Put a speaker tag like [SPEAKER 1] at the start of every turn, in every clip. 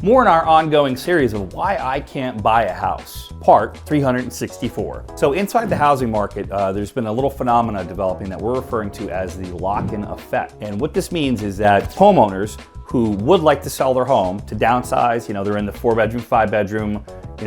[SPEAKER 1] More in our ongoing series of Why I Can't Buy a House, part 364. So inside the housing market, there's been a little phenomena developing that we're referring to as the lock-in effect. And what this means is that homeowners who would like to sell their home to downsize, they're in the 4-bedroom, 5-bedroom,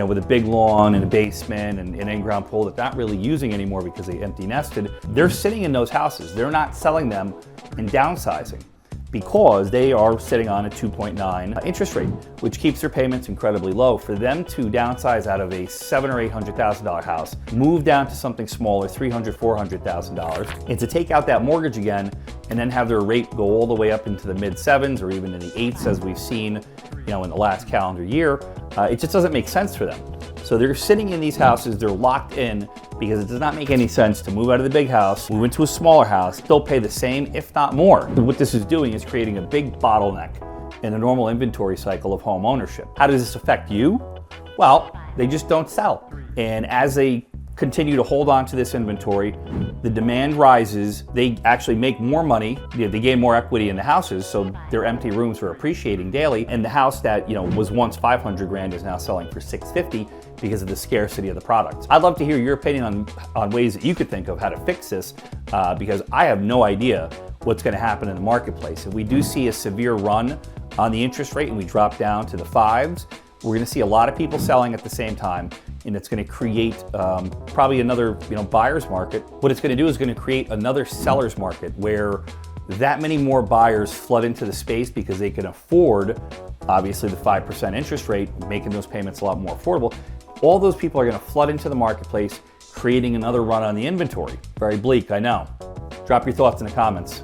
[SPEAKER 1] with a big lawn and a basement and an in-ground pool that they're not really using anymore because they empty nested, they're sitting in those houses. They're not selling them and downsizing, because they are sitting on a 2.9 interest rate, which keeps their payments incredibly low. For them to downsize out of a $700,000 or $800,000 house, move down to something smaller, $300,000, $400,000, and to take out that mortgage again and then have their rate go all the way up into the mid-7s or even in the 8s as we've seen in the last calendar year, it just doesn't make sense for them. So they're sitting in these houses, they're locked in because it does not make any sense to move out of the big house, move into a smaller house, still pay the same, if not more. What this is doing is creating a big bottleneck in a normal inventory cycle of home ownership. How does this affect you? Well, they just don't sell. And as they continue to hold on to this inventory, the demand rises, they actually make more money, they gain more equity in the houses, so their empty rooms are appreciating daily, and the house that was once 500 grand is now selling for 650 because of the scarcity of the products. I'd love to hear your opinion on ways that you could think of how to fix this, because I have no idea what's going to happen in the marketplace. If we do see a severe run on the interest rate and we drop down to the 5s, we're going to see a lot of people selling at the same time, and it's going to create probably another buyer's market. What it's going to do is going to create another seller's market where that many more buyers flood into the space because they can afford, obviously, the 5% interest rate, making those payments a lot more affordable. All those people are going to flood into the marketplace, creating another run on the inventory. Very bleak, I know. Drop your thoughts in the comments.